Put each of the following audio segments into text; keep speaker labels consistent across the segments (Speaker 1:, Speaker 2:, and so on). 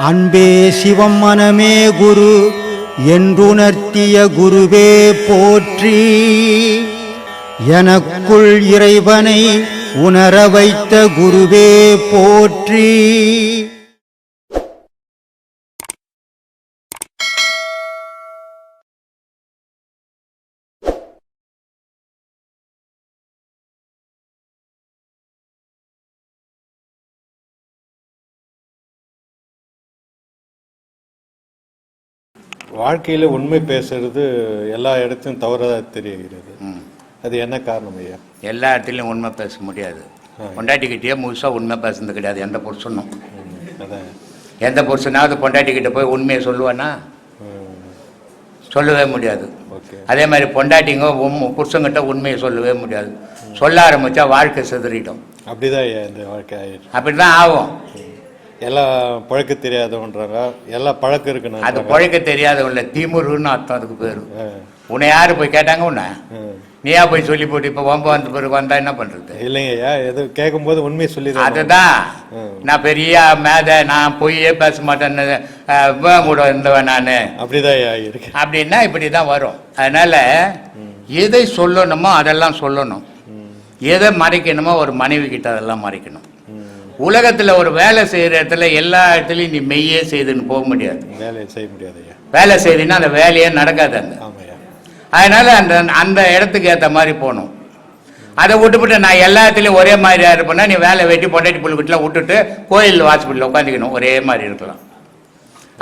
Speaker 1: அன்பே சிவம் மனமே குரு என்றுணர்த்திய குருவே போற்றி. எனக்குள் இறைவனை உணர வைத்த குருவே போற்றி.
Speaker 2: வாழ்க்கையில் உண்மை பேசுறது எல்லா இடத்தையும் தவறாக தெரிகிறது. அது என்ன காரணம் ஐயா?
Speaker 3: எல்லா இடத்துலையும் உண்மை பேச முடியாது. பொண்டாட்டிக்கிட்டே முழுசாக உண்மை பேசுறது கிடையாது எந்த புருஷனும். எந்த புருஷனாவது பொண்டாட்டிக்கிட்ட போய் உண்மையை சொல்லுவானா? சொல்லவே முடியாது. அதே மாதிரி பொண்டாட்டிங்க புருஷங்கிட்ட உண்மையை சொல்லவே முடியாது. சொல்ல ஆரம்பித்தா வாழ்க்கை சிதறிடும்.
Speaker 2: அப்படிதான் இந்த வாழ்க்கை ஆயிடுச்சு.
Speaker 3: அப்படி தான் ஆகும்.
Speaker 2: எல்லாம் பழக்க தெரியாதவன்றாங்க, எல்லாம் பழக்கம் இருக்குன்னு.
Speaker 3: அது பழக்க தெரியாதவங்கள திமுருன்னு அர்த்தம் அதுக்கு பேர். உன்னை யாரு போய் கேட்டாங்க? உன்னை நீயா போய் சொல்லி போட்டு இப்போ வம்ப வந்த பிறகு வந்தா என்ன பண்றது?
Speaker 2: இல்லைங்கய்யா, எது கேட்கும் போது உண்மையை சொல்லி
Speaker 3: அதுதான் நான் பெரிய மேதை, நான் பொய்யே பேச மாட்டேன்னு கூட இருந்தவன் நான்.
Speaker 2: அப்படிதான் இருக்கு.
Speaker 3: அப்படின்னா இப்படிதான் வரும். அதனால எதை சொல்லணுமோ அதெல்லாம் சொல்லணும். எதை மறைக்கணுமோ ஒரு மனைவி கிட்ட அதெல்லாம் மறைக்கணும். உலகத்துல ஒரு வேலை செய்யற இடத்துல எல்லா இடத்துலையும் நீ மெய்யே செய்துன்னு போக முடியாது.
Speaker 2: வேலையை செய்ய முடியாது.
Speaker 3: வேலை செய்தீங்கன்னா அந்த வேலையே நடக்காது அங்க. அதனால அந்த அந்த இடத்துக்கு ஏற்ற மாதிரி போகணும். அதை விட்டுவிட்டு நான் எல்லா இடத்துலையும் ஒரே மாதிரியா இருப்பேன்னா நீ வேலை வெட்டி பொண்டாட்டி புள்ளிக்கிட்டலாம் விட்டுட்டு கோயில் வாசப்படியில் உட்காந்துக்கணும், ஒரே மாதிரி இருக்கலாம்.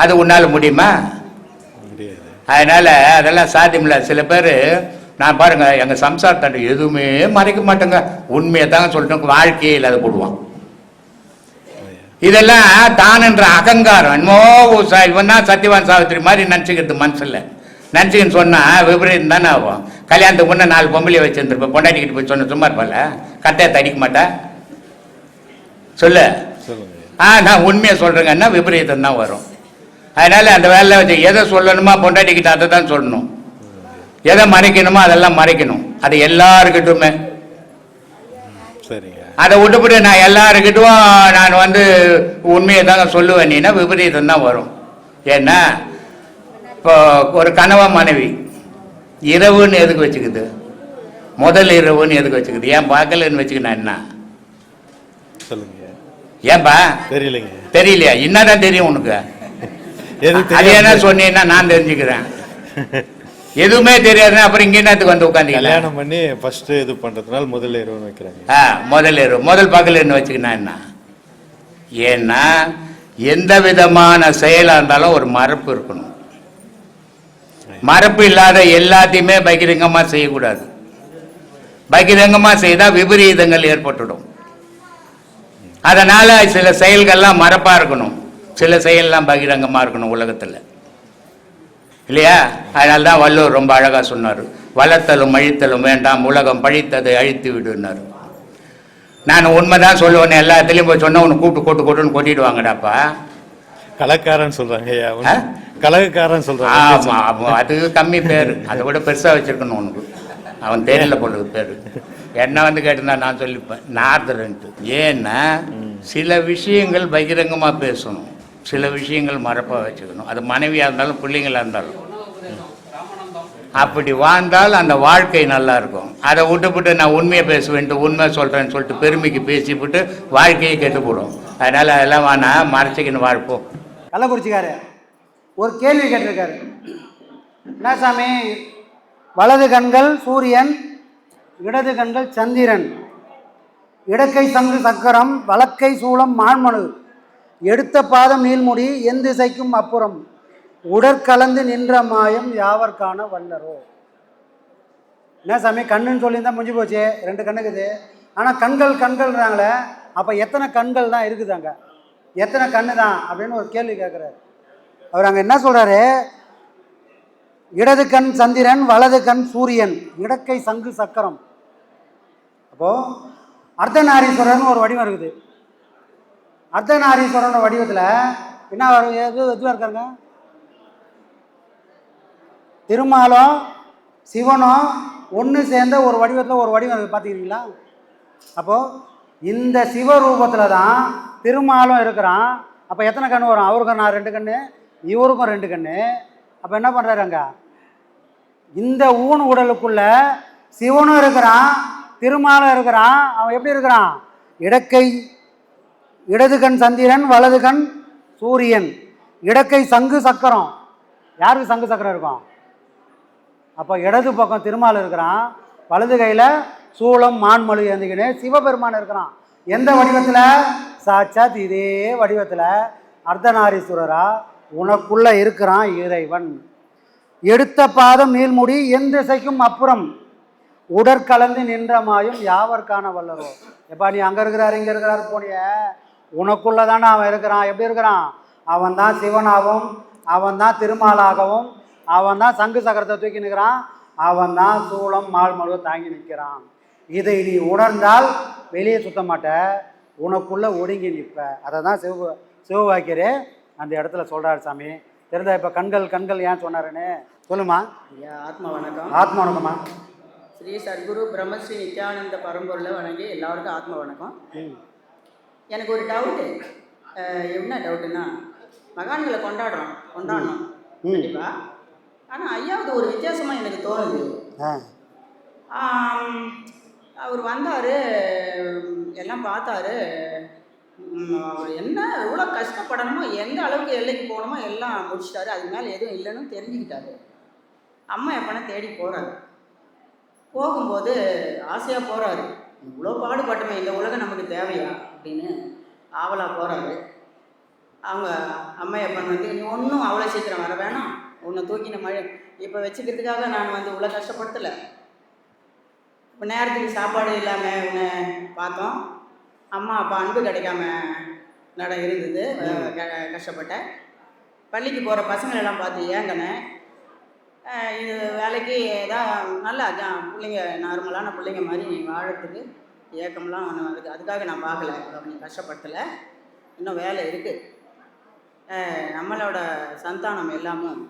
Speaker 3: அது உன்னால முடியுமா? அதனால அதெல்லாம் சாத்தியமில்லை. சில பேர் நான் பாருங்க, எங்க சம்சாரத்தாண்ட எதுவுமே மறைக்க மாட்டேங்க, உண்மையை தாங்க சொல்லிட்டு வாழ்க்கையே இல்லாத போடுவான். இதெல்லாம் தானன்ற அகங்காரம். என்னமோ இவன் தான் சத்யவான் சாவித்திரி மாதிரி நினச்சிக்கிறது மனசில். நினச்சிக்கின்னு சொன்னால் விபரீதம் தானே ஆகும். கல்யாணத்துக்கு முன்னே 4 பொம்பளையை வச்சுருந்துருப்பேன், பொண்டாட்டிக்கிட்டு போய் சொன்ன சும்மா இருப்பால, கட்டையை தடிக்க மாட்டேன் சொல்லு. நான் உண்மையை சொல்கிறேங்கன்னா விபரீதம் தான் வரும். அதனால் அந்த வேலையில் வச்சு எதை சொல்லணுமா பொண்டாட்டிக்கிட்ட அதை தான் சொல்லணும். எதை மறைக்கணுமோ அதெல்லாம் மறைக்கணும். அது எல்லாருக்கிட்டுமே.
Speaker 2: சரிங்க.
Speaker 3: அதை விட்டுப்பட்டு நான் எல்லாருக்கிட்டும் நான் உண்மையை தாங்க சொல்லுவேன் நீனா விபரீதம் தான் வரும். ஏன்னா இப்போ ஒரு கணவன் மனைவி இரவுன்னு எதுக்கு வச்சுக்குது? முதல் இரவுன்னு எதுக்கு வச்சுக்குது? ஏன் பார்க்கலன்னு வச்சுக்கணும் என்ன
Speaker 2: சொல்லுங்க.
Speaker 3: ஏன்பா
Speaker 2: தெரியலைங்க.
Speaker 3: தெரியலையா? என்னதான் தெரியும் உனக்கு? அது என்ன சொன்னீங்கன்னா நான் தெரிஞ்சுக்கிறேன். எதுவுமே தெரியாதுன்னா அப்புறம் இங்கே என்னத்துக்கு வந்து உட்காந்து
Speaker 2: கல்யாணம் பண்ணி ஃபர்ஸ்ட் இது பண்றதுனால முதல் இரவுன்னு வைக்கிறாங்க.
Speaker 3: முதல் இரவு முதல் பகல்னு வச்சுக்கணும் என்ன? ஏன்னா எந்த விதமான செயலாக இருந்தாலும் ஒரு மரப்பு இருக்கணும். மரப்பு இல்லாத எல்லாத்தையுமே பகிரங்கமா செய்யக்கூடாது. பகிரங்கமா செய்தா விபரீதங்கள் ஏற்பட்டுடும். அதனால சில செயல்கள்லாம் மரப்பா இருக்கணும், சில செயல்லாம் பகிரங்கமா இருக்கணும் உலகத்துல, இல்லையா? அதனால தான் வள்ளுவர் ரொம்ப அழகா சொன்னார், வளர்த்தலும் அழித்தலும் வேண்டாம், உலகம் பழித்ததை அழித்து விடுனார். நான் உண்மைதான் சொல்லுவேன், எல்லாத்துலேயும் போய் சொன்ன உனக்கு கூப்பிட்டு கொட்டுன்னு கொட்டிடுவாங்கடாப்பா.
Speaker 2: கலக்காரன் சொல்றாங்க, கலகக்காரன் சொல்றாங்க.
Speaker 3: ஆமா ஆமா, அது கம்மி பேர், அதை விட பெருசா வச்சிருக்கணும் உனக்கு. அவன் தெரியல போடுறது பேரு. என்ன கேட்டிருந்தா நான் சொல்லிப்பேன் நார்தரன்ட்டு. ஏன்னா சில விஷயங்கள் பகிரங்கமா பேசணும், சில விஷயங்கள் மறப்பாக வச்சுக்கணும். அது மனைவியாக இருந்தாலும் பிள்ளைங்களாக இருந்தாலும். அப்படி வாழ்ந்தால் அந்த வாழ்க்கை நல்லா இருக்கும். அதை விட்டுவிட்டு நான் உண்மையை பேசுவேன்ட்டு உண்மை சொல்கிறேன்னு சொல்லிட்டு பெருமைக்கு பேசிவிட்டு வாழ்க்கையை கெட்டு போடும். அதனால் அதெல்லாம் வேணா, மறைச்சிக்கின்னு வாழ்ப்போம்.
Speaker 4: கள்ளக்குறிச்சிக்காரு ஒரு கேள்வி கேட்டிருக்காரு. என்ன சாமி, வலது கண்கள் சூரியன், இடது கண்கள் சந்திரன், இடக்கை சங்கு சக்கரம், வலக்கை சூளம் மான்மனு, எடுத்த பாதம் நீள்முடி, எந்த திசைக்கும் அப்புறம், உடற்கலந்து நின்ற மாயம் யாவர்கான வல்லரோ. என்ன சாமி, கண்ணுன்னு சொல்லியிருந்தா முடிஞ்சு போச்சு, 2 கண்ணுக்குது. ஆனால் கண்கள்ன்றாங்களே, அப்போ எத்தனை கண்கள் தான் இருக்குதாங்க, எத்தனை கண்ணு தான் அப்படின்னு ஒரு கேள்வி கேட்குறாரு. அவர் அங்கே என்ன சொல்கிறாரு, இடது கண் சந்திரன், வலது கண் சூரியன், இடக்கை சங்கு சக்கரம். அப்போது அர்த்தநாரீஸ்வரர்னு ஒரு வடிவம் இருக்குது. அர்த்தநாரீஸ்வரன் வடிவத்தில் என்ன எதுவாக இருக்காங்க, திருமாலும் சிவனும் ஒன்று சேர்ந்த ஒரு வடிவத்தில் ஒரு வடிவம் இருக்குது, பார்த்துக்கிறீங்களா? அப்போது இந்த சிவரூபத்தில் தான் திருமாலும் இருக்கிறான், அப்போ எத்தனை கண்ணு வரும்? அவருக்கும் நான் 2 கண்ணு, இவருக்கும் 2 கண்ணு. அப்போ என்ன பண்ணுறாரு அங்க? இந்த ஊன் உடலுக்குள்ள சிவனும் இருக்கிறான், திருமாலும் இருக்கிறான். அவன் எப்படி இருக்கிறான்? இடது கண் சந்திரன், வலது கண் சூரியன், இடக்கை சங்கு சக்கரம். யாருக்கு சங்கு சக்கரம் இருக்கும்? அப்போ இடது பக்கம் திருமால் இருக்கிறான், வலது கையில் சூளம் மான்மழு ஏந்திக்கின்னு சிவபெருமான் இருக்கிறான். எந்த வடிவத்தில்? சாட்சாத் இதே வடிவத்தில் அர்த்தநாரீஸ்வரரா உனக்குள்ள இருக்கிறான் இறைவன். எடுத்த பாதம் நீள்முடி எந்த திசைக்கும் அப்புறம் உடற்கலந்து நின்ற மாயும் யாவர்கான வல்லரோ. எப்பா நீ அங்கே இருக்கிறாரு இங்கே இருக்கிறாரு போனிய, உனக்குள்ள தானே அவன் இருக்கிறான். எப்படி இருக்கிறான்? அவன் தான் சிவனாகவும், அவன் தான் திருமாலாகவும், அவன் தான் சங்கு சக்கரத்தை தூக்கி நிற்கிறான், அவன் தான் சூளம் மால்மழுவை தாங்கி நிற்கிறான். இதை நீ உணர்ந்தால் வெளியே சுத்த மாட்ட, உனக்குள்ள ஒடுங்கி நிற்ப. அதை தான் சிவவாக்கியரே அந்த இடத்துல சொல்கிறார் சாமி. தெரிந்தா இப்போ கண்கள் ஏன் சொன்னாருன்னு சொல்லுமா?
Speaker 5: ஐயா ஆத்மா வணக்கம்.
Speaker 4: ஆத்மா வணக்கம்மா.
Speaker 5: ஸ்ரீ சத்குரு பிரம்மஸ்ரீ நித்யானந்த பரம்பொருளை வணங்கி எல்லாருக்கும் ஆத்மா வணக்கம். எனக்கு ஒரு டவுட்டு. என்ன டவுட்டுன்னா, மகான்களை கொண்டாடணும் கண்டிப்பாக. ஆனால் ஐயாவது ஒரு வித்தியாசமாக எனக்கு தோணுது. அவர் வந்தார், எல்லாம் பார்த்தாரு, அவர் என்ன எவ்வளோ கஷ்டப்படணுமோ, எந்த அளவுக்கு எல்லைக்கு போகணுமோ எல்லாம் முடிச்சிட்டாரு. அதுக்கு மேலே எதுவும் இல்லைன்னு தெரிஞ்சுக்கிட்டாரு. அம்மா எப்போனா தேடி போகிறாரு. போகும்போது ஆசையாக போகிறாரு. இவ்வளோ பாடுபட்டமே, இந்த உலகம் நமக்கு தேவையா அப்படின்னு ஆவலாக போகிறாரு. அவங்க அம்மா எப்பன் வந்து, நீ ஒன்றும் அவ்வளோ சீக்கிரம் வர வேணாம், உன்னை தூக்கின மழை இப்போ வச்சுக்கிறதுக்காக நான் வந்து இவ்வளோ கஷ்டப்படுத்தலை. இப்போ நேரத்துக்கு சாப்பாடு இல்லாமல் உன்னை பார்த்தோம், அம்மா அப்பா அன்பு கிடைக்காம இருந்தது, கஷ்டப்பட்டேன். பள்ளிக்கு போகிற பசங்களெல்லாம் பார்த்து ஏங்கினேன். இது வேலைக்கு தான் நல்லா பிள்ளைங்க நார்மலான பிள்ளைங்க மாதிரி நீ வாழறதுக்கு ஏக்கம்லாம் ஒன்று அதுக்காக நான் பார்க்கல, நீ கஷ்டப்படுத்தலை, இன்னும் வேலை இருக்குது. நம்மளோட சந்தானம் எல்லாமும்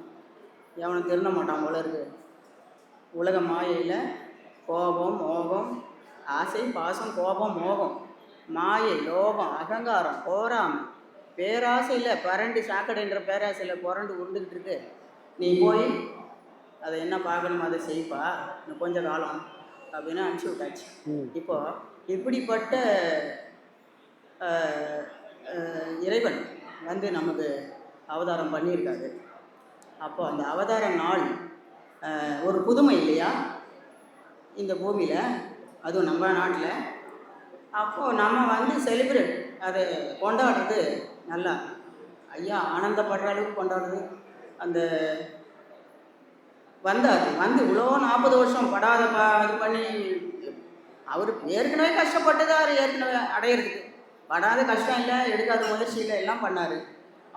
Speaker 5: எவனும் திருந்த மாட்டான் போல இருக்குது. உலக மாயையில் கோபம் மோகம் ஆசை பாசம் கோபம் மோகம் மாயை லோகம் அகங்காரம் போராமை பேராசையில் பரண்டு சாக்கடைன்ற பேராசையில் புரண்டு உருண்டுக்கிட்டு இருக்கு. நீ போய் அதை என்ன பார்க்கணும் அதை செய்ப்பா, இன்னும் கொஞ்ச காலம் அப்படின்னு அனுப்பிச்சி விட்டாச்சு. இப்போது இப்படிப்பட்ட இறைவன் வந்து நமக்கு அவதாரம் பண்ணியிருக்காரு. அப்போது அந்த அவதார நாள் ஒரு புதுமை இல்லையா இந்த பூமியில், அதுவும் நம்ம நாட்டில். அப்போது நம்ம வந்து செலிப்ரேட் அதை கொண்டாடுறது நல்லா. ஐயா ஆனந்தப்படுற அளவுக்கு கொண்டாடுறது. அந்த வந்தார் வந்து இவ்வளோ 40 வருஷம் படாத இது பண்ணி அவர் ஏற்கனவே கஷ்டப்பட்டுதான் ஏற்கனவே அடையிறதுக்கு படாத கஷ்டம் இல்லை, எடுக்காத முயற்சி இல்லை, எல்லாம் பண்ணார்.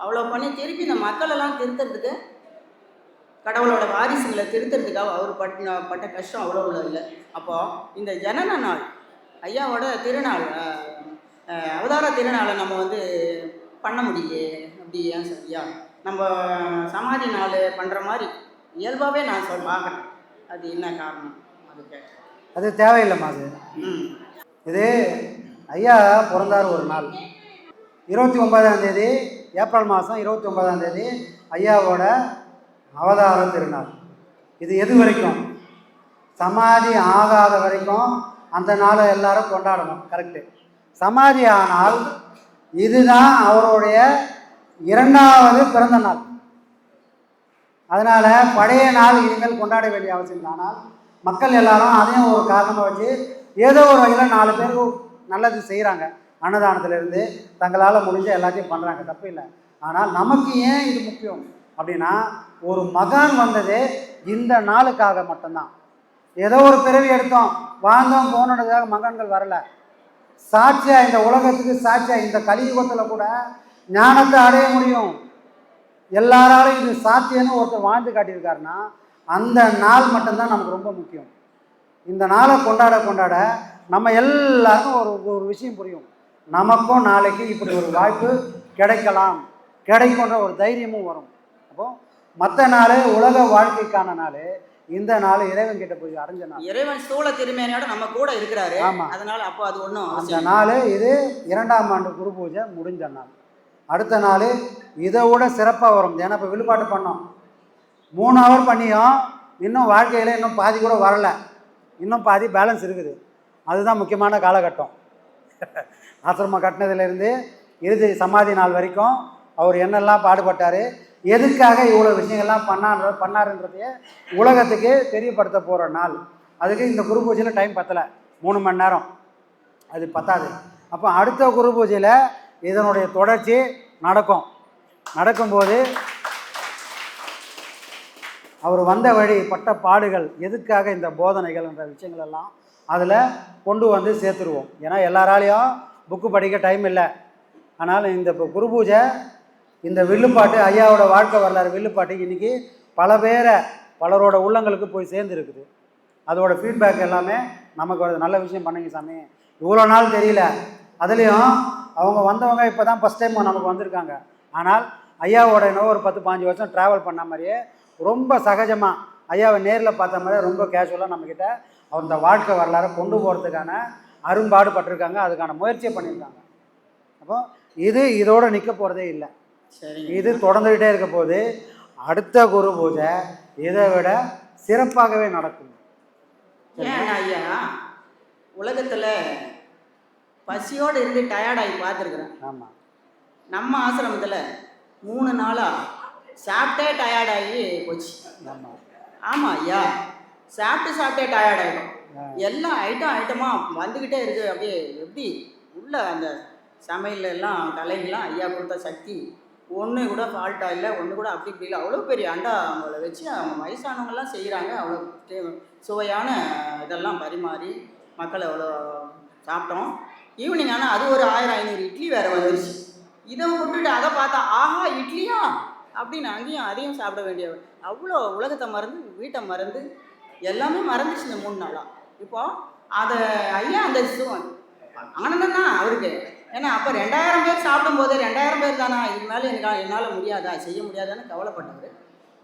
Speaker 5: அவ்வளோ பண்ணி திருப்பி இந்த மக்களெல்லாம் திருத்துறதுக்கு, கடவுளோட வாரிசுகளை திருத்துறதுக்காக அவர் பட்ட கஷ்டம் அவ்வளோ இல்லை. அப்போது இந்த ஜனன நாள் ஐயாவோட திருநாள், அவதார திருநாளை நம்ம வந்து பண்ண முடியலையே. அப்படி ஏன் சரியா நம்ம சமாதி நாள் பண்ணுற மாதிரி இயல்பாகவே நான் பார்க்குறேன். அது என்ன காரணம்? அது கேட்டேன்.
Speaker 4: அது தேவையில்லைம்மா. அது இது ஐயா பிறந்தார் ஒரு நாள் 29ஆம் தேதி ஏப்ரல் மாதம் 29ஆம் தேதி ஐயாவோட அவதார திருநாள். இது எது வரைக்கும்? சமாதி ஆகாத வரைக்கும் அந்த நாளை எல்லாரும் கொண்டாடணும். கரெக்டு. சமாதி ஆனால் இதுதான் அவருடைய 2வது பிறந்த நாள். அதனால் பழைய நாள் இனிமேல் கொண்டாட வேண்டிய அவசியம் தான். ஆனால் மக்கள் எல்லாரும் அதையும் ஒரு காரணமாக வச்சு ஏதோ ஒரு வகையில் 4 பேருக்கு நல்லது செய்கிறாங்க. அன்னதானத்திலேருந்து தங்களால் முடிஞ்ச எல்லாத்தையும் பண்ணுறாங்க, தப்பு இல்லை. ஆனால் நமக்கு ஏன் இது முக்கியம் அப்படின்னா, ஒரு மகான் வந்ததே இந்த நாளுக்காக மட்டும்தான். ஏதோ ஒரு பிறவி எடுத்தோம் வாழ்ந்தோம் போனதுக்காக மகான்கள் வரல. சாட்சியாக இந்த உலகத்துக்கு சாட்சியாக இந்த கலியுகத்தில் கூட ஞானத்தை அடைய முடியும். எல்லாராலும் இது சாத்தியன்னு ஒருத்தர் வாழ்ந்து காட்டியிருக்காருன்னா அந்த நாள் மட்டும்தான் நமக்கு ரொம்ப முக்கியம். இந்த நாளை கொண்டாட நம்ம எல்லாருக்கும் ஒரு விஷயம் புரியும். நமக்கும் நாளைக்கு இப்படி ஒரு வாய்ப்பு கிடைக்கும்ன்ற ஒரு தைரியமும் வரும். அப்போது மற்ற நாள் உலக வாழ்க்கைக்கான நாள், இந்த நாள் இறைவன் கிட்ட போய் அடைஞ்ச நாள்.
Speaker 5: இறைவன் ஸ்தூல திருமேனியோட நம்ம கூட இருக்கிறாரு.
Speaker 4: ஆமாம்.
Speaker 5: அதனால அப்போ அது ஒன்றும்
Speaker 4: அந்த நாள் இது 2ஆம் ஆண்டு குரு பூஜை முடிஞ்ச நாள். அடுத்த நாள் இதை விட சிறப்பாக வரும். ஏன்னா இப்போ விழுப்பாட்டு பண்ணோம், 3 ஹவர் பண்ணியும் இன்னும் வாழ்க்கையில் இன்னும் பாதி கூட வரலை, இன்னும் பாதி பேலன்ஸ் இருக்குது. அதுதான் முக்கியமான காலகட்டம். ஆசிரமம் கட்டினதுலேருந்து இறுதி சமாதி நாள் வரைக்கும் அவர் என்னெல்லாம் பாடுபட்டார், எதுக்காக இவ்வளோ விஷயங்கள்லாம் பண்ணாருன்றதையே உலகத்துக்கு தெரியப்படுத்த போகிற நாள். அதுக்கு இந்த குரு பூஜையில் டைம் பத்தலை, 3 மணி நேரம் அது பத்தாது. அப்போ அடுத்த குரு பூஜையில் இதனுடைய தொடர்ச்சி நடக்கும்போது அவர் வந்த வழி பட்ட பாடுகள், எதுக்காக இந்த போதனைகள் என்ற விஷயங்கள் எல்லாம் அதில் கொண்டு வந்து சேர்த்துருவோம். ஏன்னா எல்லாராலையும் புக்கு படிக்க டைம் இல்லை. ஆனால் இந்த இப்போ குரு பூஜை, இந்த வில்லுப்பாட்டு, ஐயாவோட வாழ்க்கை வரலாறு வில்லுப்பாட்டு இன்றைக்கி பலரோட உள்ளங்களுக்கு போய் சேர்ந்துருக்குது. அதோட ஃபீட்பேக் எல்லாமே நமக்கு ஒரு நல்ல விஷயம் பண்ணுங்க சாமி, இவ்வளோ நாள் தெரியல. அதுலேயும் அவங்க வந்தவங்க இப்போ தான் ஃபஸ்ட் டைம் நமக்கு வந்திருக்காங்க. ஆனால் ஐயாவோட என்னவோ ஒரு 10-15 வருஷம் ட்ராவல் பண்ண மாதிரியே ரொம்ப சகஜமாக ஐயாவை நேரில் பார்த்த மாதிரியே ரொம்ப கேஷுவலாக நம்மக்கிட்ட அந்த வாழ்க்கை வரலாறை கொண்டு போகிறதுக்கான அரும்பாடுபட்டிருக்காங்க, அதுக்கான முயற்சியை பண்ணியிருக்காங்க. அப்போ இதோடு நிற்க போகிறதே இல்லை, இது தொடர்ந்துக்கிட்டே இருக்க போது அடுத்த குரு பூஜை இதை விட சிறப்பாகவே நடக்கும்.
Speaker 5: ஏன் ஐயா, உலகத்தில் பசியோடு இருந்து டயர்டாகி பார்த்துருக்குறேன்.
Speaker 4: ஆமாம்,
Speaker 5: நம்ம ஆசிரமத்தில் 3 நாளாக சாப்பிட்டே டயர்டாகி போச்சு.
Speaker 4: ஆமாம்
Speaker 5: ஆமாம் ஐயா, சாப்பிட்டே டயர்டாகிடும். எல்லாம் ஐட்டமாக வந்துக்கிட்டே இருக்குது. அப்படியே எப்படி உள்ள அந்த சமையல் எல்லாம் கலைகள்லாம் ஐயா கொடுத்த சக்தி ஒன்று கூட ஃபால்ட்டாக இல்லை, ஒன்று கூட அப்படி இப்படி இல்லை. அவ்வளோ பெரிய அண்டா அவங்கள வச்சு அவங்க வயசானவங்கெல்லாம் செய்கிறாங்க. அவ்வளோ சுவையான இதெல்லாம் பரிமாறி மக்களை அவ்வளோ சாப்பிட்டோம். ஈவினிங் ஆனால் அது ஒரு 1000-500 இட்லி வேறு வந்துருச்சு. இதை விட்டுட்டு அதை பார்த்தா ஆஹா இட்லியா அப்படின்னு அதையும் சாப்பிட வேண்டிய அவ்வளோ உலகத்தை மறந்து வீட்டை மறந்து எல்லாமே மறந்துச்சு இந்த 3 நாளாக. இப்போ அதை ஐயா அந்த ஆனந்தம் தான் அவருக்கு. ஏன்னா அப்போ 2000 பேர் சாப்பிடும்போது 2000 பேர் தானா, இது மேலே என்னால் முடியாதா, செய்ய முடியாதான்னு கவலைப்பட்டவர்.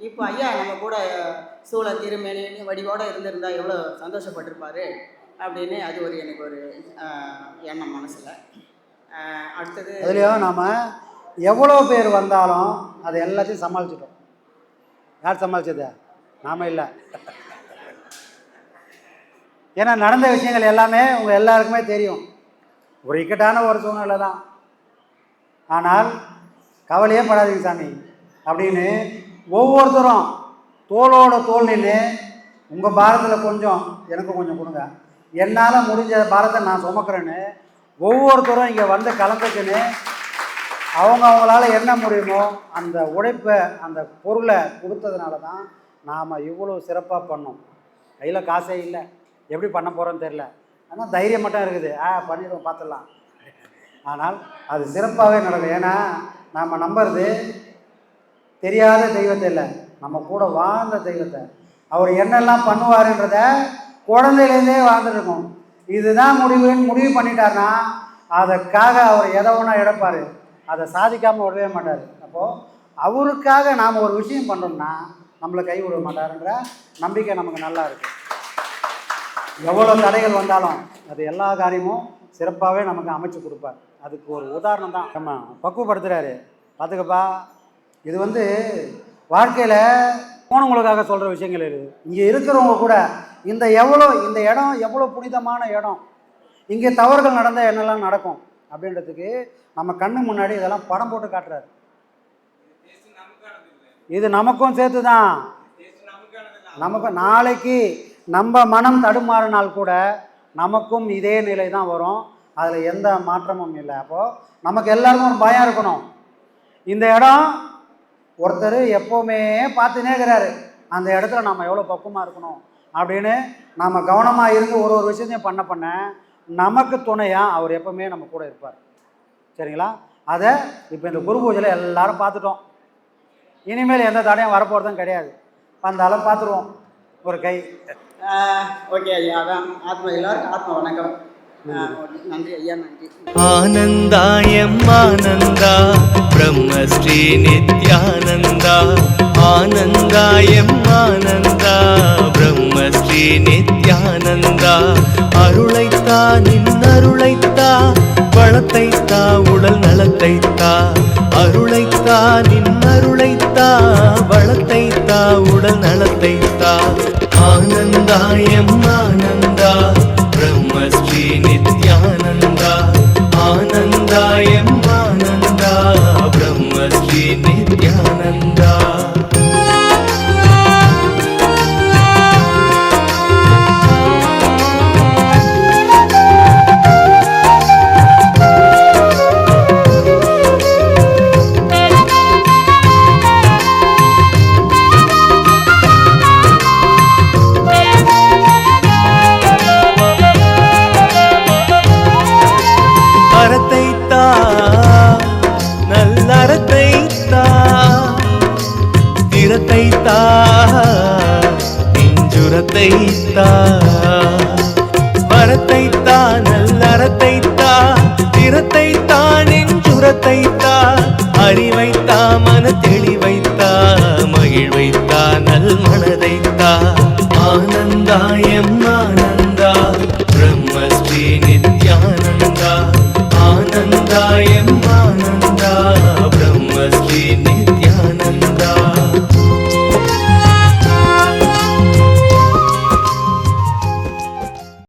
Speaker 5: இப்போ ஐயா நம்ம கூட சூழ திருமேனி வடிவோடு இருந்திருந்தா எவ்வளோ சந்தோஷப்பட்டிருப்பார் அப்படின்னு அது எனக்கு ஒரு எண்ணம் மனசில். அடுத்தது
Speaker 4: அதுலேயும் நாம் எவ்வளோ பேர் வந்தாலும் அதை எல்லாத்தையும் சமாளிச்சிட்டோம். யார் சமாளிச்சது? நாம் இல்லை. ஏன்னா நடந்த விஷயங்கள் எல்லாமே உங்கள் எல்லாருக்குமே தெரியும். ஒரு இக்கட்டான ஒரு சூழ்நிலை தான். ஆனால் கவலையே படாதீங்க சாமி அப்படின்னு ஒவ்வொருத்தரும் தோளோட தோல் நின்று உங்கள் பாரத்தில் கொஞ்சம் எனக்கு கொஞ்சம் கொடுங்க, என்னால் முடிஞ்ச பாரத்தை நான் சுமக்கிறேன்னு ஒவ்வொருத்தரும் இங்கே வந்து கலந்துக்குன்னு அவங்களால என்ன முடியுமோ அந்த உழைப்பை அந்த பொருளை கொடுத்ததுனால தான் நாம் இவ்வளோ சிறப்பாக பண்ணோம். கையில் காசே இல்லை, எப்படி பண்ண போகிறோன்னு தெரில, ஆனால் தைரியம் மட்டும் இருக்குது, பண்ணிடுவோம் பார்த்துடலாம். ஆனால் அது சிறப்பாகவே நடக்கும். ஏன்னா நாம் நம்புறது தெரியாத தெய்வத்தை இல்லை, நம்ம கூட வாழ்ந்த தெய்வத்தை. அவர் என்னெல்லாம் பண்ணுவாருன்றத குழந்தையிலேருந்தே வாழ்ந்துருக்கோம். இதுதான் முடிவு பண்ணிட்டார்னா அதுக்காக அவர் எதை ஒன்றா எடுப்பார், அதை சாதிக்காமல் விடவே மாட்டார். அப்போது அவருக்காக நாம் ஒரு விஷயம் பண்ணுறோம்னா நம்மளை கை விட மாட்டாருன்ற நம்பிக்கை நமக்கு நல்லா இருக்குது. எவ்வளோ தடைகள் வந்தாலும் அது எல்லா காரியமும் சிறப்பாகவே நமக்கு அமைச்சு கொடுப்பார். அதுக்கு ஒரு உதாரணம் தான் நம்ம பக்குவப்படுத்துகிறாரு. பார்த்துக்கப்பா, இது வாழ்க்கையில் போனவங்களுக்காக சொல்கிற விஷயங்கள் இருக்குது. இங்கே இருக்கிறவங்க கூட இந்த இடம் எவ்வளோ புனிதமான இடம், இங்கே தவறுகள் நடந்தால் என்னெல்லாம் நடக்கும் அப்படின்றதுக்கு நம்ம கண்ணு முன்னாடி இதெல்லாம் படம் போட்டு காட்டுறாரு. இது நமக்கும் சேர்த்து தான். நமக்கு நாளைக்கு நம்ம மனம் தடுமாறினால் கூட நமக்கும் இதே நிலை தான் வரும், அதில் எந்த மாற்றமும் இல்லை. அப்போது நமக்கு எல்லாருக்கும் ஒரு பயம் இருக்கணும். இந்த இடம் ஒருத்தர் எப்போவுமே பார்த்துனே இருக்கிறாரு, அந்த இடத்துல நம்ம எவ்வளோ பக்குவமாக இருக்கணும் அப்படின்னு நம்ம கவனமாக இருந்து ஒரு விஷயத்தையும் பண்ண நமக்கு துணையாக அவர் எப்போவுமே நம்ம கூட இருப்பார். சரிங்களா? அதை இப்போ இந்த குரு பூஜையில் எல்லாரும் பார்த்துட்டோம். இனிமேல் எந்த தடையும் வரப்போகிறதும் கிடையாது. வந்தாலும் பார்த்துருவோம் ஒரு கை.
Speaker 5: ஓகே ஐயா, அதான் ஆத்மா எல்லாருக்கும் ஆத்மா வணக்கம். நன்றி ஐயா, நன்றி.
Speaker 6: ஆனந்தாயம் ஆனந்தா பிரம்மஸ்ரீ நித்யானந்தா, ஆனந்தாயம் ஆனந்தா பிரம்மஸ்ரீ நித்யானந்தா, அருளைத்தா நின்னருளைத்தா, வளத்தைத்தா உடல் நலத்தைத்தா, நின் அருளைத்தா வளத்தைத்தா உடல் நலத்தைத்தா ஆனந்தாயம் ஆனந்தா பிரம்மஸ்ரீ நித்யானந்தா ஆனந்தாயம் ஆனந்தா பிரம்மஸ்ரீ நித்யானந்தா அறத்தைத்தா நல்லறத்தைத்தா திறத்தைத்தா நெஞ்சுரத்தைத்தா வரத்தைத்தா நல்லறத்தைத்தா திறத்தைத்தா நெஞ்சுரத்தைத்தா அறிவைத்தா மன தெளிவைத்தா மகிழ்வைத்தா நல் மனதைத்தா ஆனந்தாயம் ஆனந்தா பிரம்மஸ்ரீ நித்யானந்தா ஆனந்தாய